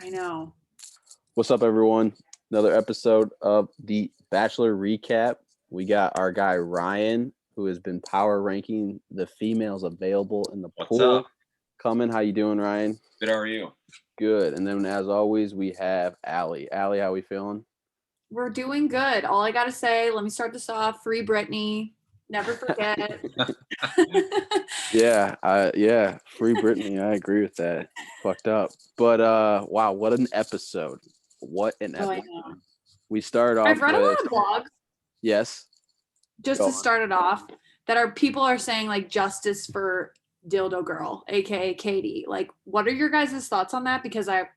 I know. What's up, everyone? Another episode of the Bachelor Recap. We got our guy Ryan, who has been power ranking the females available in the What's pool. up? Coming, how you doing, Ryan? Good, how are you? Good. And then, as always, we have Allie. Allie, how we feeling? We're doing good. All I gotta say, let me start this off. Free Britney. Never forget. Yeah, free Britney. I agree with that. Fucked up. But wow, what an episode. What an Oh, I episode. know. We started off I've read a with lot of blogs, yes. just Go to on. start it off, that people are saying like justice for Dildo Girl, aka Katie. Like, what are your guys' thoughts on that? Because I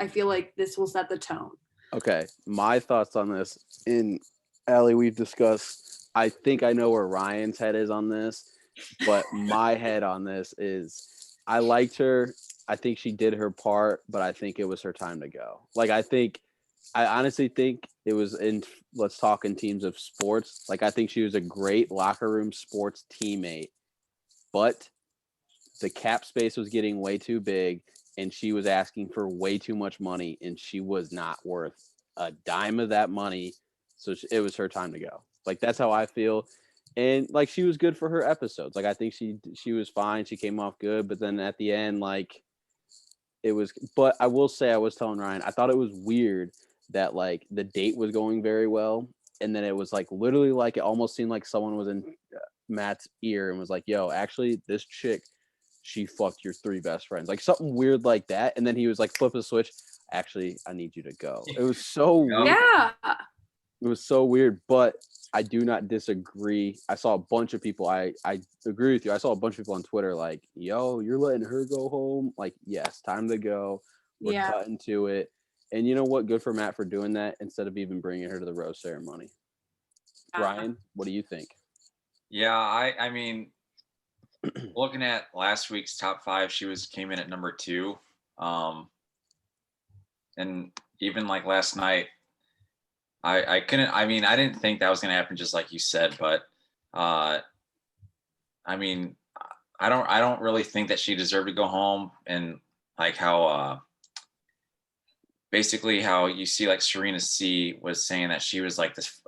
feel like this will set the tone. Okay, my thoughts on this. In Allie, we've discussed. I think I know where Ryan's head is on this, but my head on this is I liked her. I think she did her part, but I think it was her time to go. I honestly think it was in. Let's talk in teams of sports. Like I think she was a great locker room sports teammate, but the cap space was getting way too big and she was asking for way too much money and she was not worth a dime of that money. So it was her time to go. Like that's how I feel. And like she was good for her episodes. Like I think she was fine. She came off good, but then at the end like it was, but I will say I was telling Ryan, I thought it was weird that like the date was going very well and then it was like literally like it almost seemed like someone was in Matt's ear and was like, "Yo, actually this chick she fucked your three best friends," like something weird like that. And then he was like, flip a switch. Actually, I need you to go. It was so weird. Yeah. It was so weird, but I do not disagree. I saw a bunch of people. I agree with you. I saw a bunch of people on Twitter like, "Yo, you're letting her go home." Like, yes, time to go. We're cutting to it. And you know what? Good for Matt for doing that instead of even bringing her to the rose ceremony. Ryan, what do you think? Yeah, I mean, looking at last week's top five, she came in at number 2. And even like last night, I couldn't. I mean, I didn't think that was gonna happen, just like you said. But I mean, I don't really think that she deserved to go home. And like how basically how you see like Serena C was saying that she was like this.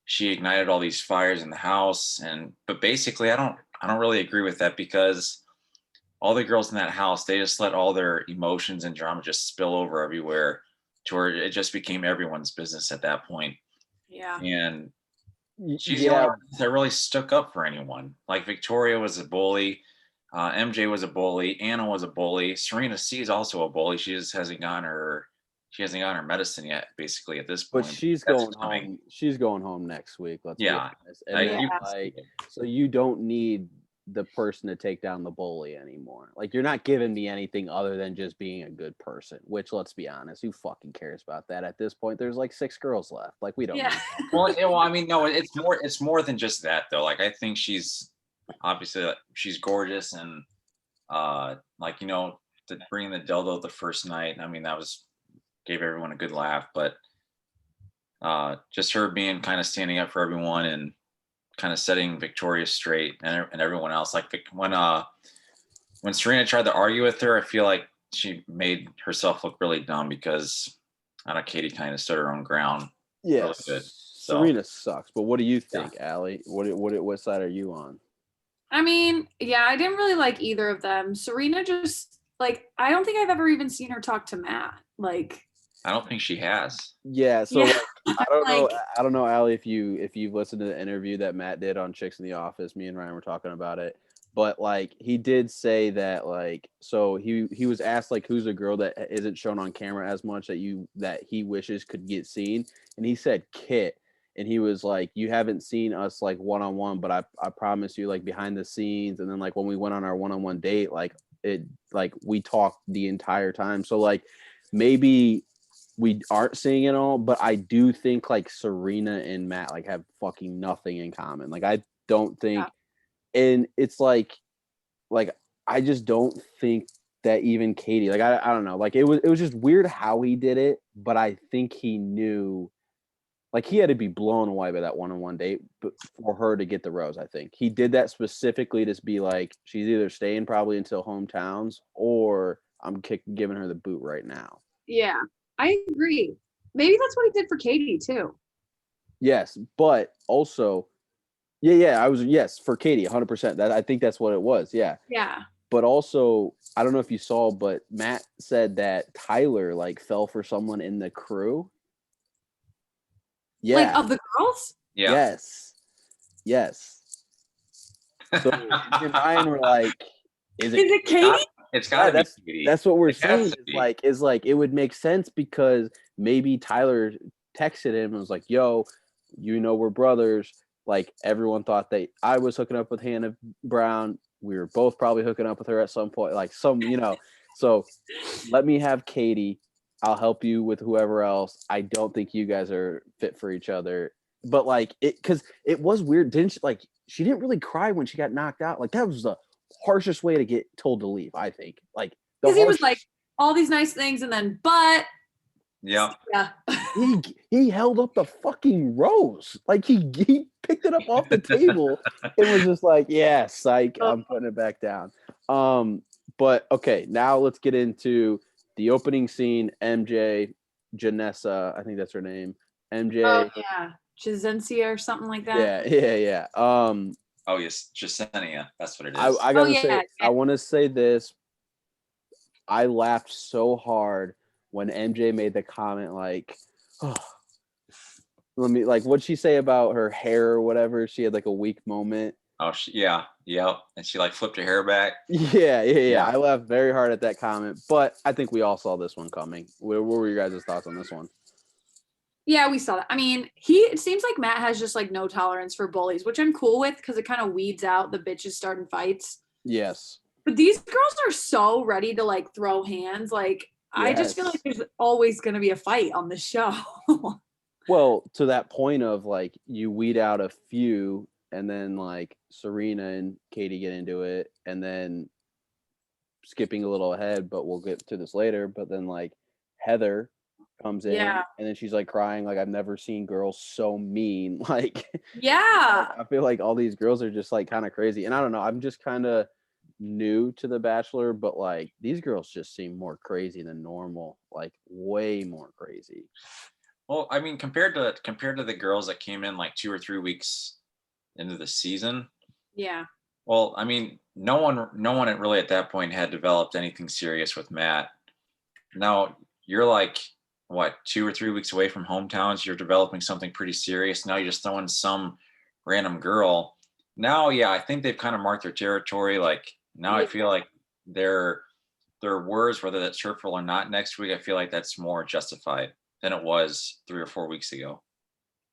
She ignited all these fires in the house, but basically, I don't really agree with that because all the girls in that house, they just let all their emotions and drama just spill over everywhere to where it just became everyone's business at that point. Yeah. And she's the only one that really stuck up for anyone. Like Victoria was a bully, MJ was a bully, Anna was a bully, Serena C is also a bully. She hasn't gotten her medicine yet, basically at this point. But she's going home. She's going home next week. Let's be honest. And so you don't need the person to take down the bully anymore. Like you're not giving me anything other than just being a good person. Which, let's be honest, who fucking cares about that at this point? There's like 6 girls left. Like we don't. Yeah. Well, I mean, no, it's more than just that though. Like I think she's obviously she's gorgeous and like bringing the dildo the first night. I mean that gave everyone a good laugh, but just her being kind of standing up for everyone and kind of setting Victoria straight and everyone else. Like when Serena tried to argue with her, I feel like she made herself look really dumb because I don't know, Katie kind of stood her own ground. Yeah, really good. Serena sucks. But what do you think, Allie? What side are you on? I mean, yeah, I didn't really like either of them. Serena just like I don't think I've ever even seen her talk to Matt. Like I don't think she has. Yeah, so like, I don't know, Allie, if you've listened to the interview that Matt did on Chicks in the Office. Me and Ryan were talking about it, but like he did say that like so he was asked like who's a girl that isn't shown on camera as much that he wishes could get seen, and he said Kit, and he was like, you haven't seen us like one-on-one, but I promise you like behind the scenes, and then like when we went on our one-on-one date, like we talked the entire time, so like maybe we aren't seeing it all, but I do think like Serena and Matt like have fucking nothing in common. Like I don't think, and it's like I just don't think that even Katie, like I don't know, like it was just weird how he did it, but I think he knew, like he had to be blown away by that one-on-one date, but for her to get the rose, I think he did that specifically to be like she's either staying probably until hometowns or I'm giving her the boot right now. Yeah, I agree. Maybe that's what he did for Katie too. Yes, but also, yes, for Katie, 100%. That I think that's what it was. Yeah. Yeah. But also, I don't know if you saw, but Matt said that Tyler like fell for someone in the crew. Like Yeah. of the girls? Yeah. Yes. Yes. So me and Ryan were like, Is it Katie? It's yeah, gotta be Katie. that's what we're It has saying to be. is like it would make sense because maybe Tyler texted him and was like, yo, we're brothers. Like everyone thought that I was hooking up with Hannah Brown. We were both probably hooking up with her at some point. Like so let me have Katie. I'll help you with whoever else. I don't think you guys are fit for each other. But like because it was weird, didn't she didn't really cry when she got knocked out. Like that was the harshest way to get told to leave, I think. Like the Because he was harshest, like all these nice things and then but Yeah. yeah. he held up the fucking rose. Like he picked it up off the table and was just like, yeah, psych, I'm putting it back down. But okay, now let's get into the opening scene. MJ, Janessa, I think that's her name. MJ. Oh yeah. Chizencia or something like that. Yeah. Oh yes, Jasenia. That's what it I, is. I Oh gotta say, yeah. I want to say this. I laughed so hard when MJ made the comment like, oh, let me like what'd she say about her hair or whatever? She had like a weak moment. Oh yeah. And she like flipped her hair back. Yeah. I laughed very hard at that comment, but I think we all saw this one coming. What were your guys' thoughts on this one? Yeah, we saw that. I mean, it seems like Matt has just like no tolerance for bullies, which I'm cool with because it kind of weeds out the bitches starting fights. Yes. But these girls are so ready to like throw hands. Like, I just feel like there's always going to be a fight on the show. Well, to that point of like you weed out a few and then like Serena and Katie get into it and then skipping a little ahead, but we'll get to this later. But then like Heather comes in Yeah. and then she's like crying, like I've never seen girls so mean. Like Yeah. I feel like all these girls are just like kind of crazy. And I don't know, I'm just kind of new to the Bachelor, but like these girls just seem more crazy than normal, like way more crazy. Well, I mean, compared to the girls that came in like 2 or 3 weeks into the season, Yeah. well, I mean, no one really at that point had developed anything serious with Matt. Now you're like what 2 or 3 weeks away from hometowns. You're developing something pretty serious. Now you're just throwing some random girl. Now, yeah, I think they've kind of marked their territory. Like now, I feel like their words, whether that's hurtful or not, next week, I feel like that's more justified than it was 3 or 4 weeks ago.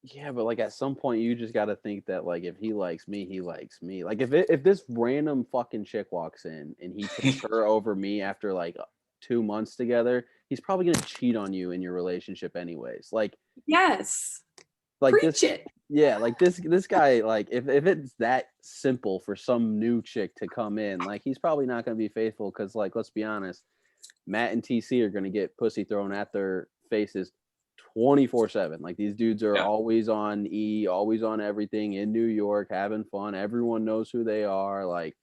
Yeah, but like at some point you just got to think that like if he likes me, he likes me. Like if this random fucking chick walks in and he picks her over me after like 2 months together, he's probably gonna cheat on you in your relationship anyways. Yes. Like Preach this, it. yeah, like this guy, like if it's that simple for some new chick to come in, like he's probably not gonna be faithful because like let's be honest, Matt and TC are gonna get pussy thrown at their faces 24/7. Like these dudes are Yeah. always on always on everything in New York, having fun. Everyone knows who they are. Like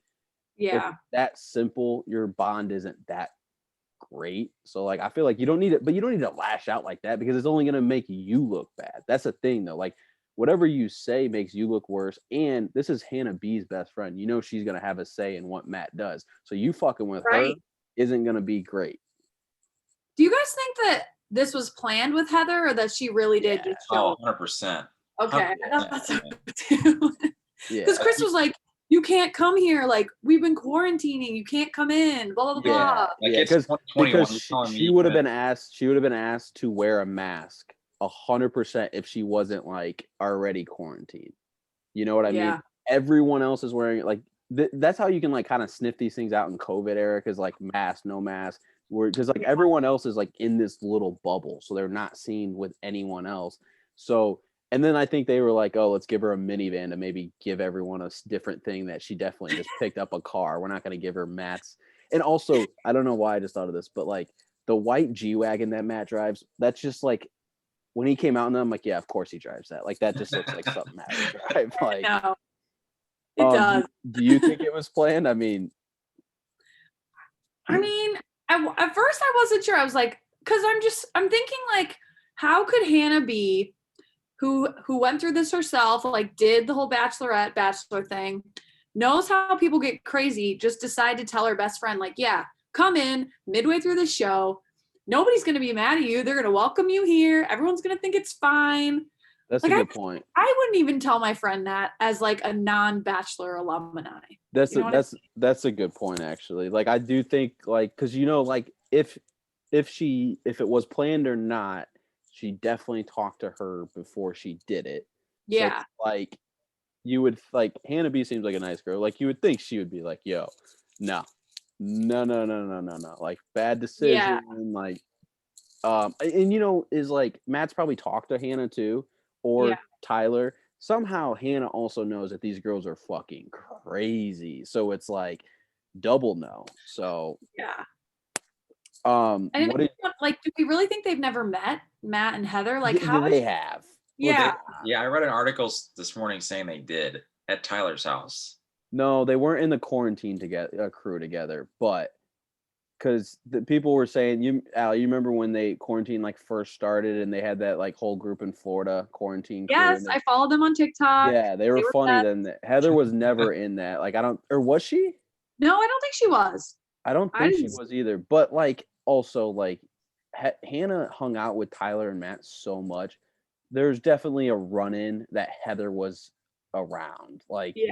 if Yeah. that simple, your bond isn't that great. So like I feel like you don't need it, but you don't need to lash out like that because it's only gonna make you look bad. That's the thing though. Like whatever you say makes you look worse. And this is Hannah B's best friend. You know she's gonna have a say in what Matt does. So you fucking with her isn't gonna be great. Do you guys think that this was planned with Heather or that she really did just show? 100%. Okay. I thought 100%. that's too. Yeah. Because Chris was like, you can't come here. Like, we've been quarantining. You can't come in. Blah, blah, blah. Like Yeah, it's because 2021. she would have been asked. She would have been asked to wear a mask 100% if she wasn't like already quarantined. You know what I mean? Everyone else is wearing it. Like that's how you can like kind of sniff these things out in COVID era. Because like mask, no mask, because like everyone else is like in this little bubble, so they're not seen with anyone else. So. And then I think they were like, oh, let's give her a minivan to maybe give everyone a different thing that she definitely just picked up a car. We're not going to give her Matt's. And also, I don't know why I just thought of this, but like the white G-Wagon that Matt drives, that's just like when he came out in them, I'm like, yeah, of course he drives that. Like that just looks like something Matt would drive. Like, No, it does. Do you think it was planned? I mean, at first I wasn't sure. I was like, because I'm thinking like, how could Hannah be, who went through this herself, like did the whole bachelor thing, knows how people get crazy, just decide to tell her best friend, like, yeah, come in midway through the show. Nobody's gonna be mad at you. They're gonna welcome you here. Everyone's gonna think it's fine. That's a Like good point. I wouldn't even tell my friend that as like a non-bachelor alumni. That's You know a, what I mean? that's a good point actually. Like I do think like because like if it was planned or not, she definitely talked to her before she did it. So Yeah. like you would like Hannah B seems like a nice girl. Like you would think she would be like, yo, no, no, no, no, no, no, no. Like bad Yeah. decision. Like and is like Matt's probably talked to Hannah too, Yeah. or Tyler. Somehow Hannah also knows that these girls are fucking crazy. So it's like double no. So Yeah. And what did like, do we really think they've never met, Matt and Heather? Like, how they have? Well, yeah. I read an article this morning saying they did at Tyler's house. No, they weren't in the quarantine together, crew together, but because the people were saying, Al, you remember when they quarantine like first started and they had that like whole group in Florida quarantine crew? Yes, I followed them on TikTok. Yeah, they were funny best. then. Heather was never in that. Like I don't, or was she? No, I don't think she was. I don't I think she didn't. was either. But like also like Hannah hung out with Tyler and Matt so much. There's definitely a run-in that Heather was around. Like Yeah.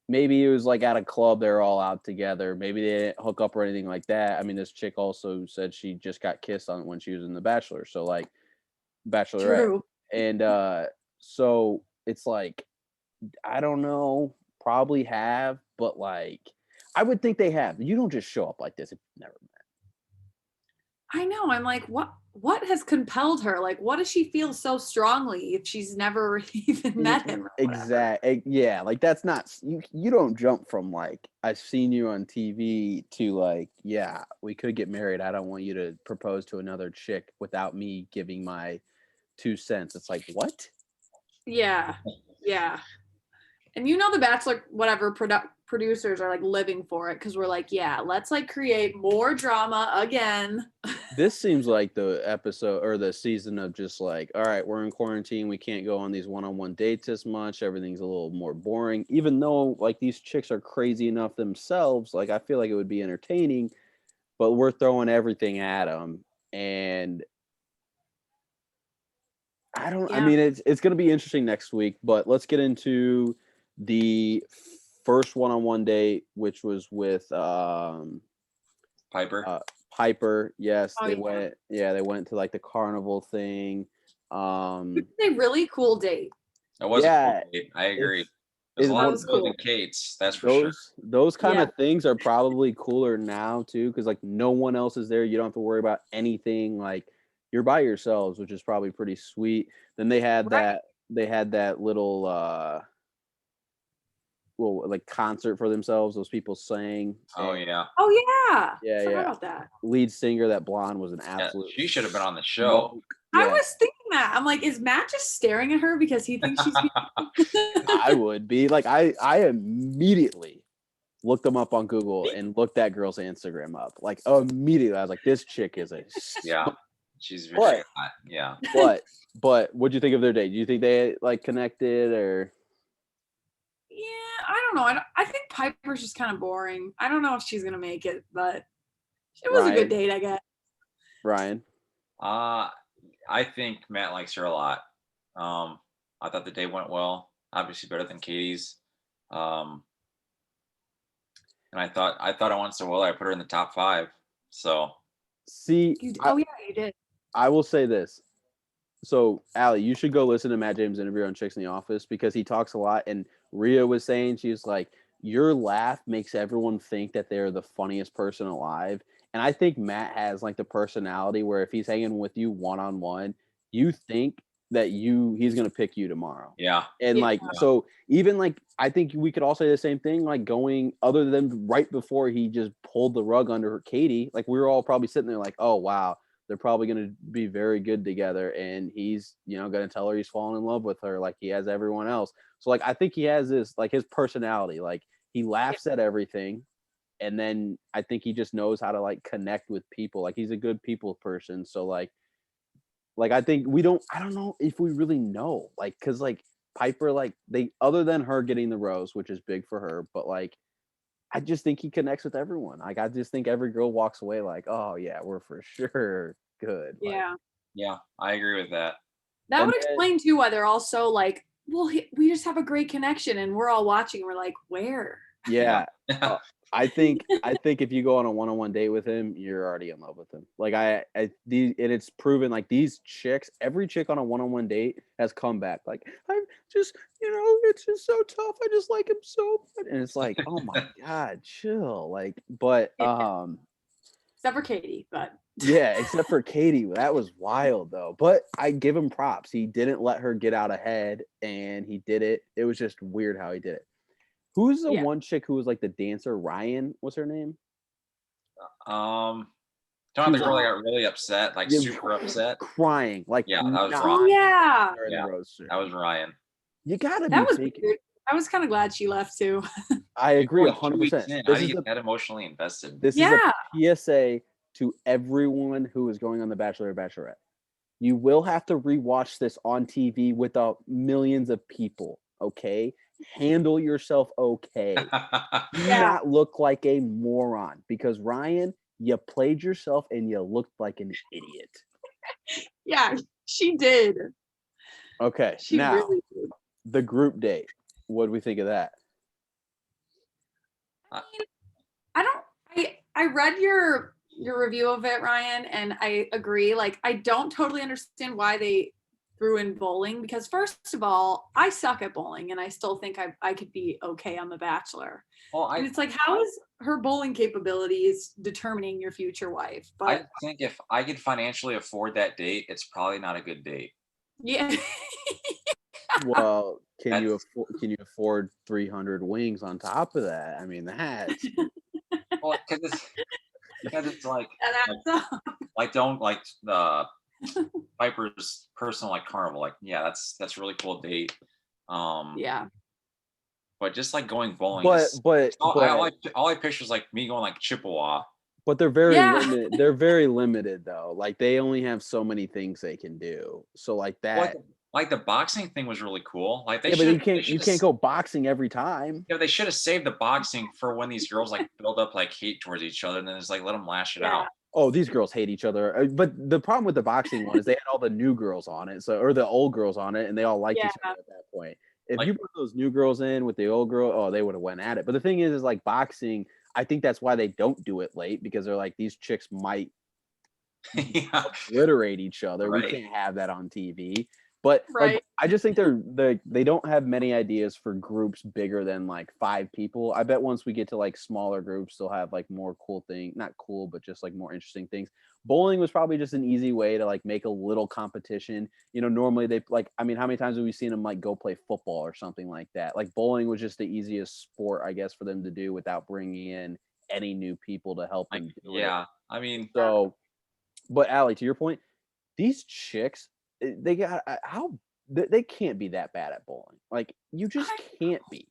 maybe it was like at a club they're all out together. Maybe they didn't hook up or anything like that. I mean, this chick also said she just got kissed on when she was in The Bachelor. So like Bachelorette. True. And so it's like I don't know, probably have, but like I would think they have. You don't just show up like this if you've never met. I know. I'm like, what has compelled her? Like, what does she feel so strongly if she's never even met him? Exactly. Yeah, like that's not you don't jump from like I've seen you on TV to like, yeah, we could get married. I don't want you to propose to another chick without me giving my 2 cents. It's like, what? Yeah. Yeah. And the Bachelor, whatever producers are like living for it because we're like, yeah, let's like create more drama again. This seems like the episode or the season of just like, all right, we're in quarantine. We can't go on these one-on-one dates as much. Everything's a little more boring. Even though like these chicks are crazy enough themselves, like I feel like it would be entertaining, but we're throwing everything at them. And I Yeah. mean, it's going to be interesting next week, but let's get into the first one-on-one date, which was with Piper. Piper. Yes, Oh, they yeah. went. Yeah, they went to like the carnival thing. It's a really cool date. It was a cool date. I agree. There's a lot was cooler cool. than Kate's, that's for sure. Those kind Yeah. of things are probably cooler now too, because like no one else is there. You don't have to worry about anything. Like you're by yourselves, which is probably pretty sweet. Then they had Right. that little like concert for themselves. Those people sang. Oh yeah. Oh yeah. Yeah, Forgot yeah. about that. Lead singer, that blonde, was an Yeah, absolute. she should have been on the show. smoke. I Yeah, was thinking that. I'm like, is Matt just staring at her because he thinks she's I would be like, I immediately looked them up on Google and looked that girl's Instagram up. Like immediately, I was like, this chick is a. Yeah. She's very hot. Yeah. But what'd you think of their date? Do you think they like connected or? Yeah, I don't know. I think Piper's just kind of boring. I don't know if she's gonna make it, but it was a good date, I guess. Ryan. I think Matt likes her a lot. I thought the date went well. Obviously better than Katie's. And I thought it went so well I put her in the top 5. So See, You did. I will say this. So, Allie, you should go listen to Matt James' interview on Chicks in the Office because he talks a lot. And Rhea was saying, she's like, your laugh makes everyone think that they're the funniest person alive. And I think Matt has like the personality where if he's hanging with you one-on-one, you think that he's going to pick you tomorrow. yeah. And like, Yeah. so even like, I think we could all say the same thing, like going other than right before he just pulled the rug under Katie, like we were all probably sitting there like, oh, wow, they're probably going to be very good together. And he's, going to tell her he's falling in love with her like he has everyone else. So like, I think he has this, like his personality, like he laughs at everything. and then I think he just knows how to like connect with people. Like he's a good people person. So like I think I don't know if we really know, like, because like Piper, like they, other than her getting the rose, which is big for her, but like I just think he connects with everyone. Like I just think every girl walks away like, oh yeah, we're for sure good. Like, Yeah. Yeah, I agree with that. That and would then explain too why they're all so like, well, we just have a great connection and we're all watching. We're like, where? yeah, Yeah. I think if you go on a one-on-one date with him, you're already in love with him. Like and it's proven, like these chicks, every chick on a one-on-one date has come back like, I'm just, it's just so tough. I just like him so much. And it's like, oh my god, chill. Like, but Yeah. Except for Katie, but yeah, except for Katie, that was wild though. But I give him props. He didn't let her get out ahead, and he did it. It was just weird how he did it. Who's the yeah. one chick who was like the dancer? Ryan, what's her name? Talking She about the was girl like, that got really upset, like yeah, super upset. crying, like Yeah, that was not Oh Ryan. yeah. during the Yeah, rose that was ceremony. Ryan. You gotta That be was thinking. weird. I was kind of glad she left too. I You're agree only 2 weeks 100%. in. How This do is you the get that emotionally invested? this is a Yeah. PSA to everyone who is going on The Bachelor or Bachelorette. You will have to rewatch this on TV without millions of people. Okay, handle yourself. Okay, do Yeah. not look like a moron, because Ryan, you played yourself and you looked like an idiot. Yeah. She did. Okay, She now really did. the group date. What do we think of that? I mean, I don't I read your review of it, Ryan, and I agree. Like I don't totally understand why they threw in bowling, because first of all, I suck at bowling and I still think I could be okay on The Bachelor. Well, And it's like, how is her bowling capabilities determining your future wife? I But think if I could financially afford that date, it's probably not a good date. yeah. Well, That's can you afford 300 wings on top of that? I mean, that's well, because it's like That like adds up. like don't like the Piper's personal like carnival. Like, yeah, that's a really cool date. Um, Yeah. but just like going bowling, but just but but all I picture is like me going like Chippewa. but they're very Yeah. limited. They're very limited though. Like they only have so many things they can do. So like Like that. like the boxing thing was really cool. Like Yeah, but you can't go boxing every time. they should have saved the boxing for when these girls like build up like hate towards each other, and then just like let them lash it Yeah. out. Oh, these girls hate each other. But the problem with the boxing one is they had all the new girls on it, or the old girls on it, and they all liked Yeah. each other at that point. If Like you put those new girls in with the old girl, oh, they would have went at it. But the thing is like boxing, I think that's why they don't do it late, because they're like, these chicks might yeah, obliterate each other. We right. can't have that on TV. But like, Right. I just think they don't have many ideas for groups bigger than like 5 people. I bet once we get to like smaller groups, they'll have like more cool thing, not cool, but just like more interesting things. Bowling was probably just an easy way to like make a little competition. Normally they like, I mean, how many times have we seen them like go play football or something like that? Like bowling was just the easiest sport, I guess, for them to do without bringing in any new people to help Like them do it. yeah, I mean, So, but Allie, to your point, these chicks, they got how they can't be that bad at bowling. Like you just I, can't be.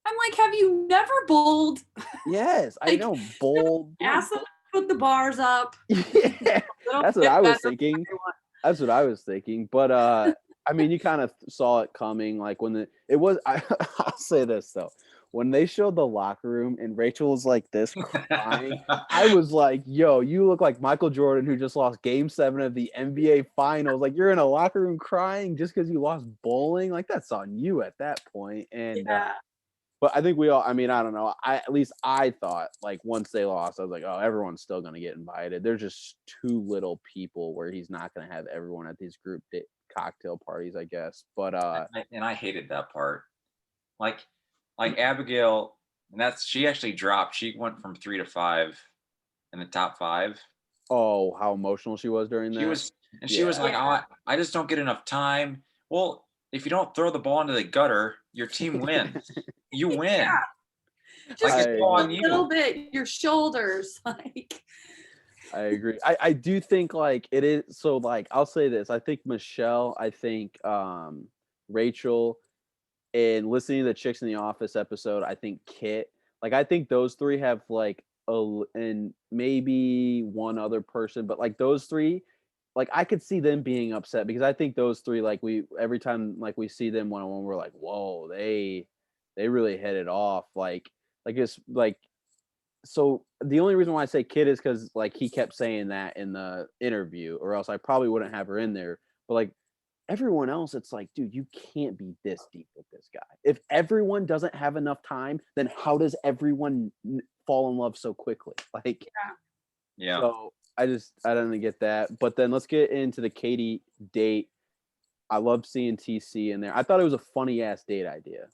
I'm like, have you never bowled? Yes, I Like, know. Bold. ask them to put the bars up Yeah, a little that's what bit I was better for thinking. everyone. That's what I was thinking. But I mean, you kind of saw it coming. Like when it was. I'll say this though. When they showed the locker room and Rachel was like this crying, I was like, yo, you look like Michael Jordan who just lost game 7 of the NBA finals. Like you're in a locker room crying just because you lost bowling. Like that's on you at that point. And Yeah. but I think we all, I mean, I don't know. At least I thought like once they lost, I was like, oh, everyone's still gonna get invited. There's just too little people where he's not gonna have everyone at these group cocktail parties, I guess. But and I hated that part. Like Abigail, and that's she actually dropped. She went from 3 to 5 in the top 5. oh, how emotional she was during She that. was and she was Yeah. like, Yeah. "Oh, I just don't get enough time." Well, if you don't throw the ball into the gutter, your team wins. You win. Like Just I it's all a on agree. little you. bit, your shoulders. Like, I agree. I do think like it is so like I'll say this. I think Michelle, I think Rachel, and listening to the Chicks in the Office episode, I think Kit, Like I think those three have like and maybe one other person, but like those three, like I could see them being upset because I think those three, like we every time like we see them one on one, we're like, whoa, they really hit it off. Like it's like so the only reason why I say Kid is because like he kept saying that in the interview, or else I probably wouldn't have her in there. But like everyone else, it's like, dude, you can't be this deep with this guy. If everyone doesn't have enough time, then how does everyone fall in love so quickly? Like, Yeah. so I don't get that. But then let's get into the Katie date. I love seeing TC in there. I thought it was a funny ass date idea.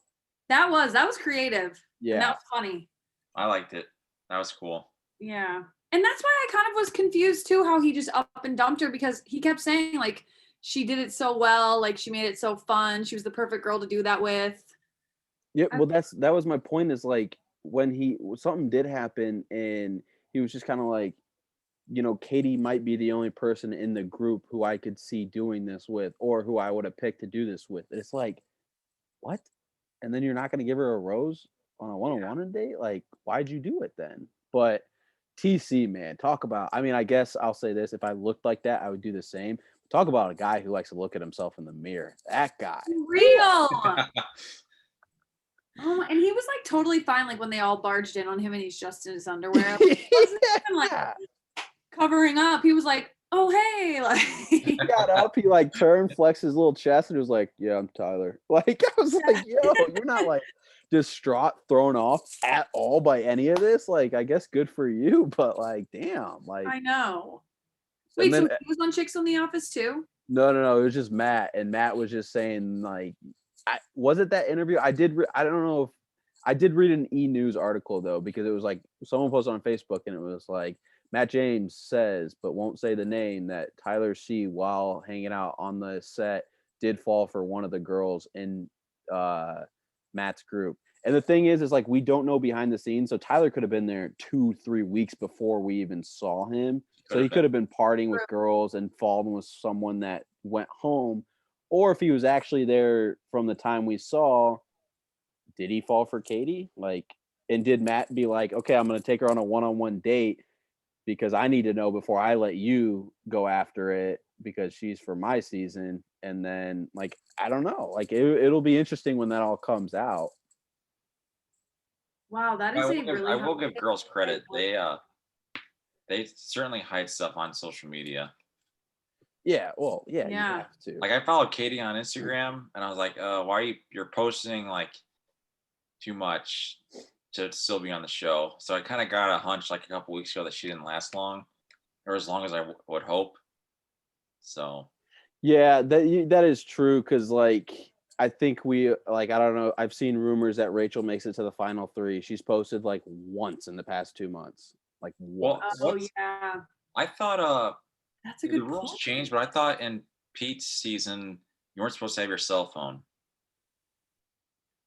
That was creative. And that Yeah. was funny. I liked it. That was cool. Yeah. And that's why I kind of was confused too, how he just up and dumped her, because he kept saying like she did it so well, like she made it so fun. She was the perfect girl to do that with. Yeah, well, that was my point. Is like when something did happen, and he was just kind of like, Katie might be the only person in the group who I could see doing this with, or who I would have picked to do this with. It's like, what? And then you're not going to give her a rose on a one-on-one date? Like, why'd you do it then? But TC, man, talk about. I mean, I guess I'll say this: if I looked like that, I would do the same. Talk about a guy who likes to look at himself in the mirror. That guy. Real. Oh my, and he was like totally fine, like when they all barged in on him and he's just in his underwear. Like, he wasn't even like covering up. He was like, oh hey, like He got up, he like turned, flexed his little chest, and was like, "Yeah, I'm Tyler." Like I was like, "Yo, you're not like distraught, thrown off at all by any of this." Like, I guess good for you, but like, damn, like. I know. And Wait, so then he was on Chicks on the Office too? no, it was just Matt, and Matt was just saying like, was it that interview? I don't know if I did read an E News article though, because it was like someone posted on Facebook, and it was like Matt James says, but won't say the name, that Tyler C, while hanging out on the set, did fall for one of the girls in Matt's group. And the thing is like we don't know behind the scenes, so Tyler could have been there 2-3 weeks before we even saw him. So he could have been partying with girls and fallen with someone that went home. Or if he was actually there from the time we saw, did he fall for Katie? Like, and did Matt be like, okay, I'm going to take her on a one-on-one date because I need to know before I let you go after it because she's for my season. And then like, I don't know, like it'll be interesting when that all comes out. Wow, that is I will give girls credit. They certainly hide stuff on social media. Yeah, well, yeah, you Yeah. have to. Like I followed Katie on Instagram, and I was like, why you're posting like too much to still be on the show? So I kind of got a hunch like a couple weeks ago that she didn't last long, or as long as I would hope. So Yeah, that is true, because like I think I don't know, I've seen rumors that Rachel makes it to the final 3. She's posted like once in the past 2 months, like once. Oh yeah, I thought that's a the good rules point. changed, but I thought in Pete's season you weren't supposed to have your cell phone.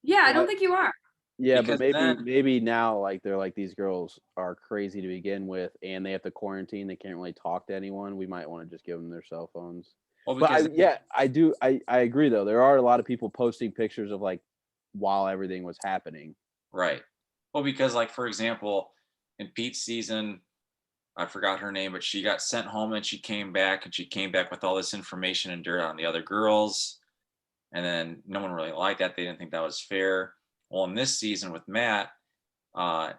Yeah, I don't think you are. Yeah, Because but then, maybe now like they're like, these girls are crazy to begin with, and they have to quarantine. They can't really talk to anyone. We might want to just give them their cell phones. well, But because I agree though. There are a lot of people posting pictures of like while everything was happening. right. Well, because like for example, in Pete's season, I forgot her name, but she got sent home and she came back, and she came back with all this information and dirt on the other girls. And then no one really liked that. They didn't think that was fair. Well, in this season with Matt, uh,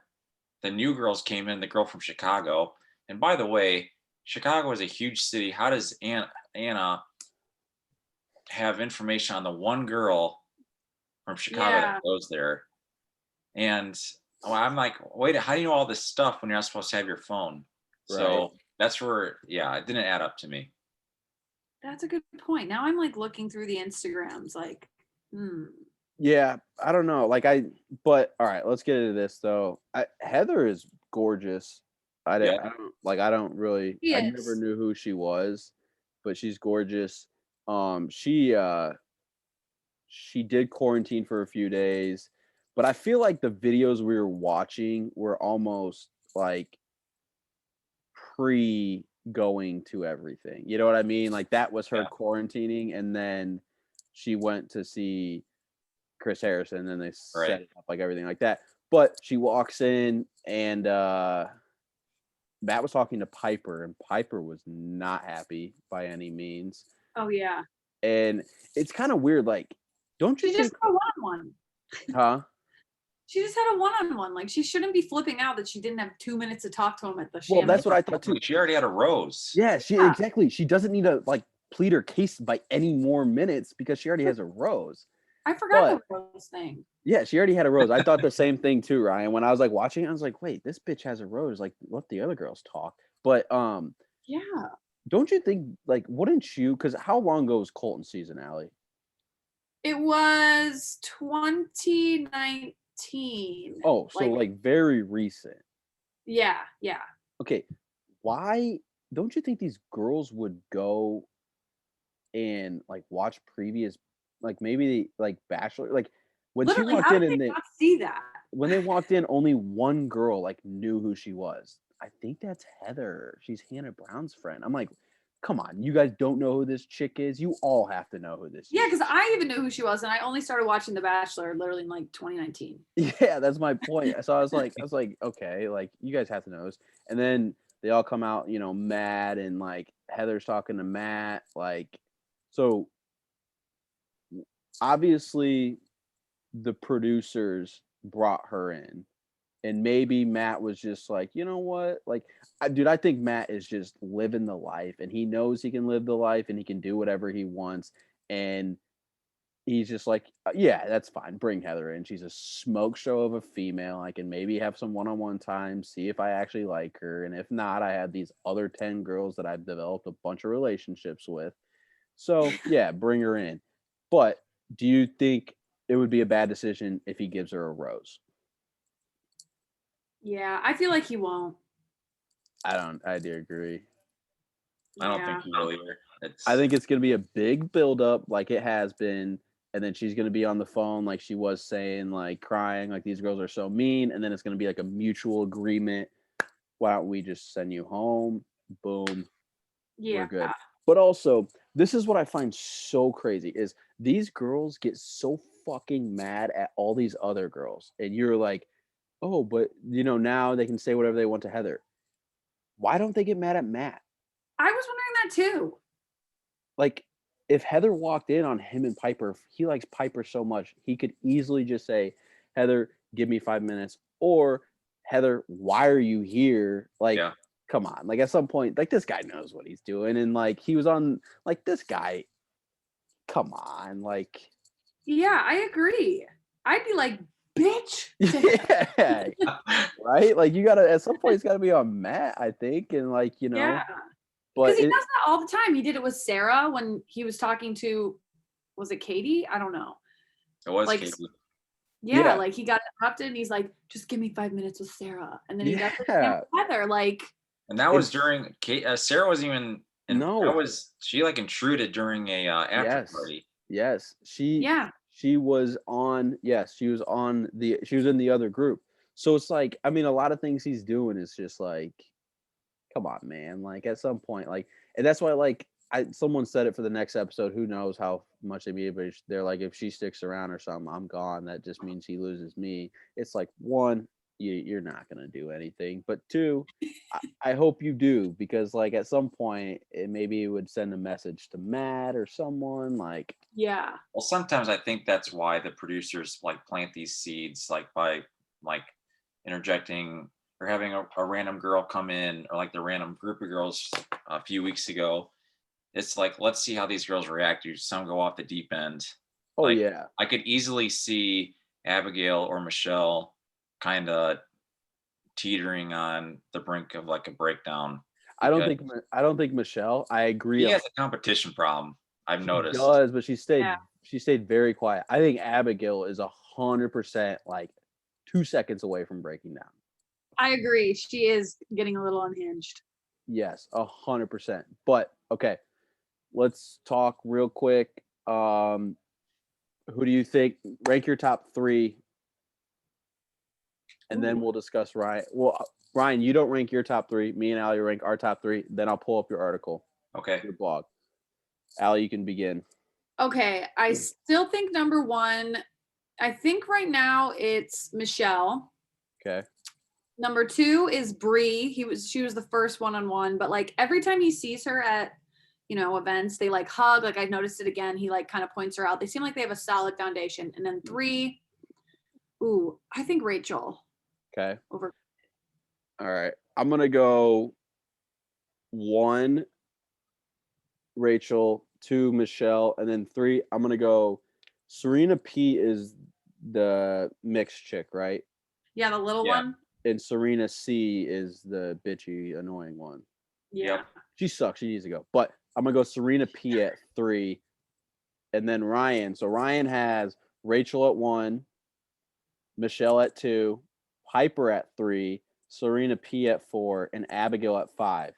the new girls came in, the girl from Chicago. And by the way, Chicago is a huge city. How does Anna have information on the one girl from Chicago that goes there? And I'm like, wait, how do you know all this stuff when you're not supposed to have your phone? So that's where, yeah, it didn't add up to me. That's a good point. Now I'm like looking through the Instagrams, like, Yeah, I don't know. But all right, let's get into this though. Heather is gorgeous. I don't really. I never knew who she was, but she's gorgeous. She did quarantine for a few days, but I feel like the videos we were watching were almost like pre going to everything. You know what I mean? Like that was her quarantining, and then she went to see Chris Harrison, and then they set it up like everything like that. But she walks in and Matt was talking to Piper, and Piper was not happy by any means. Oh yeah. And it's kind of weird. Like, don't you She think? just had a one-on-one. Huh? She just had a one-on-one. Like she shouldn't be flipping out that she didn't have 2 minutes to talk to him at the Well, champagne. that's what I thought too. She already had a rose. Yeah, exactly. She doesn't need to like plead her case by any more minutes because she already has a rose. I forgot But the rose thing. yeah, she already had a rose. I thought the same thing too, Ryan. When I was like watching, I was like, wait, this bitch has a rose. Like, let the other girls talk. But Yeah. don't you think like wouldn't you? Because how long ago was Colton season, Allie? It was 2019. Oh, so like very recent. Yeah. Okay, why don't you think these girls would go and like watch previous, like maybe like Bachelor, like when Literally, she walked how in did and they not see that? when they walked in, only one girl like knew who she was. I think that's Heather. She's Hannah Brown's friend. I'm like, come on, you guys don't know who this chick is. You all have to know who this Yeah, is. because I even knew who she was, and I only started watching The Bachelor literally in like 2019. Yeah, that's my point. So I was like, okay, like you guys have to know this. And then they all come out, mad, and like Heather's talking to Matt, like, so obviously the producers brought her in, and maybe Matt was just like, you know what, like, I think Matt is just living the life, and he knows he can live the life, and he can do whatever he wants, and he's just like, yeah, that's fine. Bring Heather in. She's a smoke show of a female. I can maybe have some one-on-one time, see if I actually like her. And if not, I have these other 10 girls that I've developed a bunch of relationships with. So, yeah, bring her in. But do you think it would be a bad decision if he gives her a rose? Yeah, I feel like he won't. I do agree. I don't think he will either. I think it's going to be a big buildup like it has been. And then she's going to be on the phone like she was saying, like crying, like these girls are so mean. And then it's going to be like a mutual agreement. Why don't we just send you home? Boom. Yeah. We're good. But also, this is what I find so crazy is these girls get so fucking mad at all these other girls. And you're like, oh, but now they can say whatever they want to Heather. Why don't they get mad at Matt? I was wondering that too. Like, if Heather walked in on him and Piper, he likes Piper so much, he could easily just say, Heather, give me 5 minutes. Or, Heather, why are you here? Like, come on. Like, at some point, like, this guy knows what he's doing. And, like, he was on, like, this guy, come on. Like, yeah, I agree. I'd be like, bitch. yeah. Right? Like, you got to, at some point, it's got to be on Matt, I think. And, like, Yeah. But because he does that all the time. He did it with Sarah when he was talking to, was it Katie? I don't know. It was like, Katie. Yeah, like he got interrupted and he's like, just give me 5 minutes with Sarah. And then he does it with Heather. Like, and that was during Sarah wasn't even no. She like intruded during a after party. Yes. She was on she was in the other group. So it's like, I mean, a lot of things he's doing is just like, come on, man. Like at some point, like, and that's why, like, someone said it for the next episode. Who knows how much they be, but they're like, if she sticks around or something, I'm gone. That just means he loses me. It's like, one, you're not gonna do anything, but two, I hope you do, because like at some point, maybe it would send a message to Matt or someone. Like, yeah. Well, sometimes I think that's why the producers like plant these seeds, like by like interjecting or having a random girl come in, or like the random group of girls a few weeks ago. It's like, let's see how these girls react. Some go off the deep end. Oh, like, yeah. I could easily see Abigail or Michelle kind of teetering on the brink of like a breakdown. I don't think Michelle. I agree. She has a competition problem. I've noticed. She does, but she stayed very quiet. I think Abigail is 100% like 2 seconds away from breaking down. I agree. She is getting a little unhinged. Yes, 100%. But okay, let's talk real quick. Who do you think? Rank your top 3, and then we'll discuss Ryan. Well, Ryan, you don't rank your top 3. Me and Allie rank our top 3. Then I'll pull up your article. Okay. Your blog. Allie, you can begin. Okay, I still think number 1. I think right now it's Michelle. Okay. Number 2 is Bree. She was the first one-on-one, but like every time he sees her at, events, they like hug. Like I've noticed it again. He like kind of points her out. They seem like they have a solid foundation. And then 3, I think Rachel. Okay. Over. All right. I'm gonna go 1, Rachel, 2, Michelle, and then 3, I'm gonna go Serena P is the mixed chick, right? Yeah, the little Yeah. one. And Serena C is the bitchy, annoying one. Yeah. Yep. She sucks. She needs to go. But I'm gonna go Serena P at 3, and then Ryan. So Ryan has Rachel at 1, Michelle at 2, Piper at 3, Serena P at 4, and Abigail at 5.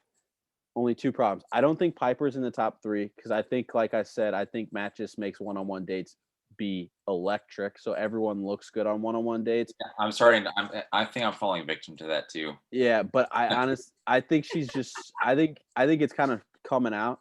Only 2 problems. I don't think Piper's in the top 3 because I think, like I said, I think Matt just makes one-on-one dates be electric, so everyone looks good on one-on-one dates. I'm starting. I think I'm falling victim to that too. Yeah, but I think she's just. I think it's kind of coming out.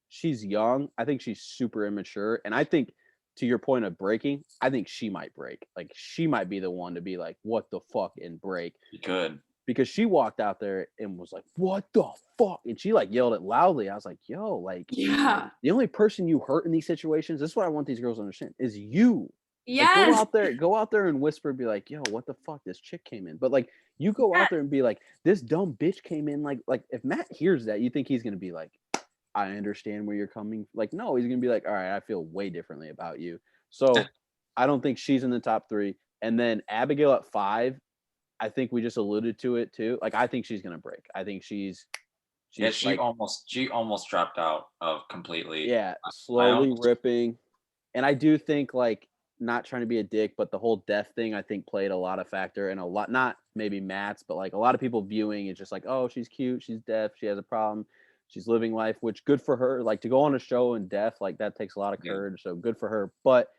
She's young. I think she's super immature, and I think, to your point of breaking, I think she might break. Like she might be the one to be like, "What the fuck," and break. You could. Because she walked out there and was like, "What the fuck?" And she like yelled it loudly. I was like, "Yo, like, Yeah. the only person you hurt in these situations, this is what I want these girls to understand, is you." Like, Yes. go out there and whisper, be like, "Yo, what the fuck? This chick came in." But like, you go out there and be like, "This dumb bitch came in." Like if Matt hears that, you think he's gonna be like, "I understand where you're coming." Like, no, he's gonna be like, "All right, I feel way differently about you." So I don't think she's in the top 3. And then Abigail at 5. I think we just alluded to it too. Like, I think she's gonna break. I think she's Yeah, she like, almost dropped out of completely. yeah, I slowly almost, ripping. And I do think, like, not trying to be a dick, but the whole death thing I think played a lot of factor, and a lot, not maybe Matt's, but like a lot of people viewing it's just like, oh, she's cute, she's deaf, she has a problem, she's living life, which good for her. Like to go on a show and deaf, like that takes a lot of Yeah. courage. So good for her. But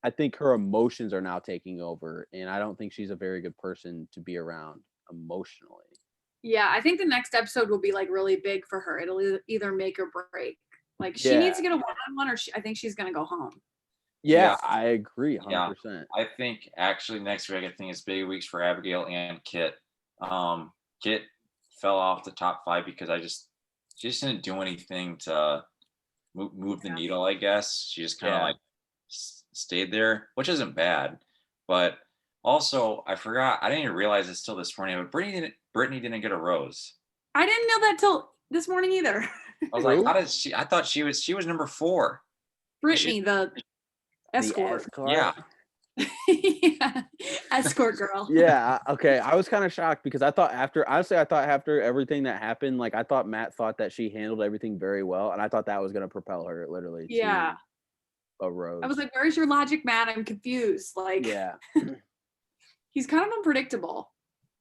I think her emotions are now taking over, and I don't think she's a very good person to be around emotionally. Yeah, I think the next episode will be like really big for her. It'll either make or break. Like she Yeah. needs to get a one-on-one, or I think she's gonna go home. Yeah, Yeah. I agree, Yeah. 100%. I think actually next week I think it's big weeks for Abigail and Kit. Kit fell off the top 5 because she just didn't do anything to move the needle. I guess she just kind of Yeah. like stayed there, which isn't bad. But also, I forgot. I didn't even realize this till this morning. But Brittany didn't get a rose. I didn't know that till this morning either. I was like, how did she? I thought she was number 4. Brittany, the escort. Yeah. Yeah. Escort girl. Yeah. Okay. I was kind of shocked because I thought after everything that happened, like I thought Matt thought that she handled everything very well, and I thought that was going to propel her literally Yeah. to a rose. I was like, where's your logic, Matt? I'm confused. Like, yeah. he's kind of unpredictable.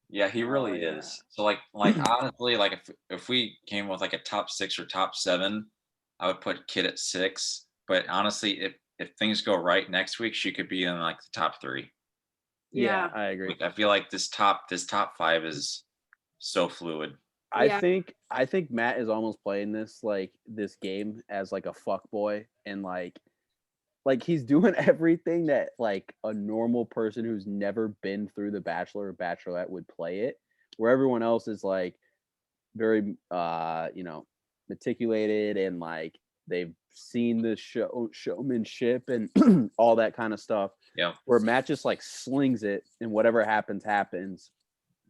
Yeah, he really yeah. is. So like honestly, like if we came with like a top 6 or top 7, I would put Kit at 6. But honestly, if things go right next week, she could be in like the top 3. Yeah. I agree. Like, I feel like this top 5 is so fluid. I think Matt is almost playing this game as like a fuck boy, and like he's doing everything that like a normal person who's never been through the Bachelor or Bachelorette would play it, where everyone else is like very meticulated, and like they've seen the showmanship and all that kind of stuff. Yeah. Where Matt just like slings it, and whatever happens.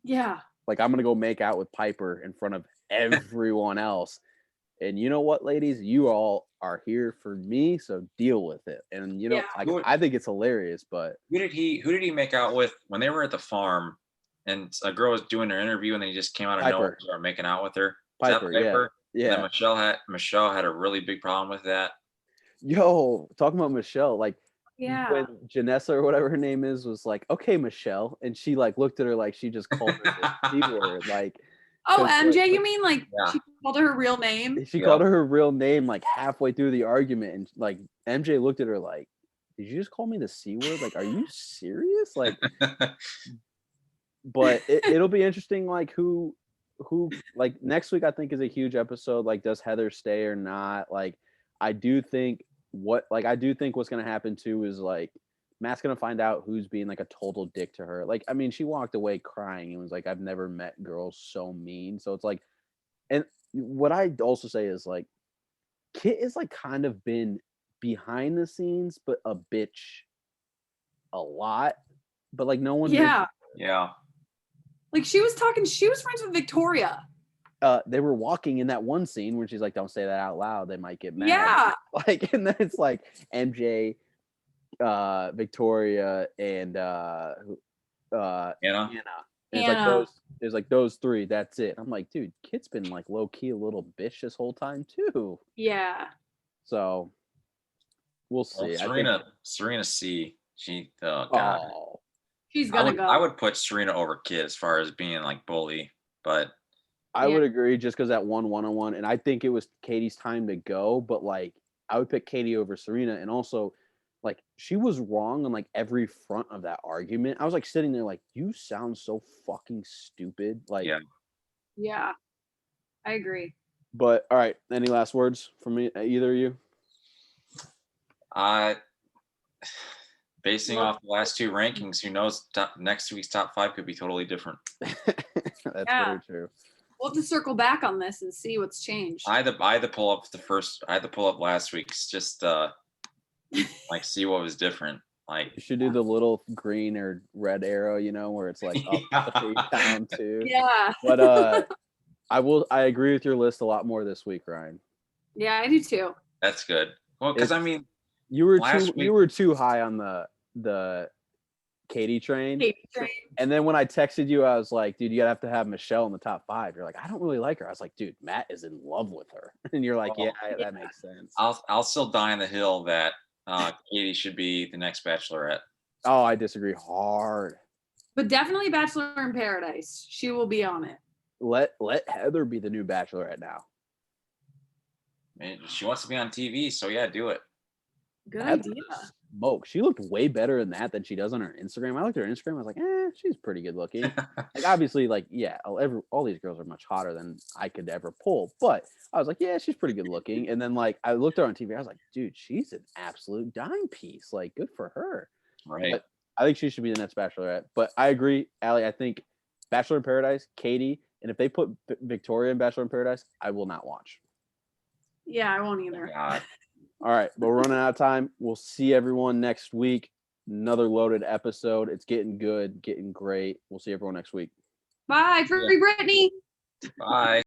Yeah. Like, I'm gonna go make out with Piper in front of everyone else. And you know what, ladies? You all are here for me, so deal with it. And I think it's hilarious, but who did he make out with when they were at the farm and a girl was doing her interview and then he just came out of nowhere and started making out with her? Piper, yeah. And then Michelle had a really big problem with that. Yo, talking about Michelle, like when Yeah. Janessa or whatever her name is was like, okay, Michelle, and she like looked at her like she just called her the C word, like. Oh, MJ, you mean like she called her real name? She called her real name like halfway through the argument, and like MJ looked at her like, "Did you just call me the C word? Like, are you serious?" Like, but it'll be interesting, like who like next week I think is a huge episode. Like, does Heather stay or not? Like, I do think what's going to happen too is like Matt's gonna find out who's being like a total dick to her. Like, I mean, she walked away crying and was like, "I've never met girls so mean." So it's like, and what I also say is like, Kit is like kind of been behind the scenes, but a bitch a lot. But like, no one. Yeah. Yeah. Like she was friends with Victoria. They were walking in that one scene where she's like, "Don't say that out loud; they might get mad." Yeah. Like, and then it's like MJ, Victoria, and Anna. Anna. And it's like Anna. those three. That's it. I'm like, dude, Kit's been like low key a little bitch this whole time too. Yeah. So we'll Well, see. Serena C. She God. Oh, She's I gonna would go. I would put Serena over Kit as far as being like bully, but I Yeah. would agree just because that one-on-one, and I think it was Katie's time to go. But like, I would pick Katie over Serena, and also, like, she was wrong on like every front of that argument. I was like sitting there like, you sound so fucking stupid. Like, yeah. Yeah. I agree. but all right. Any last words from me, either of you? Basing Well, off the last two rankings, who knows? Next week's top 5 could be totally different. That's Yeah. very true. We'll have to circle back on this and see what's changed. I had to pull up last week's just like see what was different. Like You should do the little green or red arrow, where it's like up, 3, down 2. Yeah. But I agree with your list a lot more this week, Ryan. Yeah, I do too. that's good. Well, because I mean, You were last you were too high on the Katie train. Katie train. And then when I texted you, I was like, dude, you gotta have to have Michelle in the top 5. You're like, I don't really like her. I was like, dude, Matt is in love with her. And you're like, Well, yeah, that makes sense. I'll still die on the hill that Katie should be the next Bachelorette. Oh, I disagree hard. But definitely Bachelor in Paradise. She will be on it. Let Heather be the new Bachelorette now. Man, she wants to be on TV, so yeah, do it. Good Heather idea. Smoke. She looked way better in that than she does on her Instagram. I looked at her Instagram. I was like, she's pretty good looking. Like, obviously, like, yeah, all these girls are much hotter than I could ever pull. But I was like, yeah, she's pretty good looking. And then, like, I looked at her on TV. I was like, dude, she's an absolute dime piece. Like, good for her. Right. But I think she should be the next Bachelorette. But I agree, Allie. I think Bachelor in Paradise, Katie, and if they put Victoria in Bachelor in Paradise, I will not watch. Yeah, I won't either. God. All right, but we're running out of time. We'll see everyone next week. Another loaded episode. It's getting good, getting great. We'll see everyone next week. Bye, Free Britney. Bye.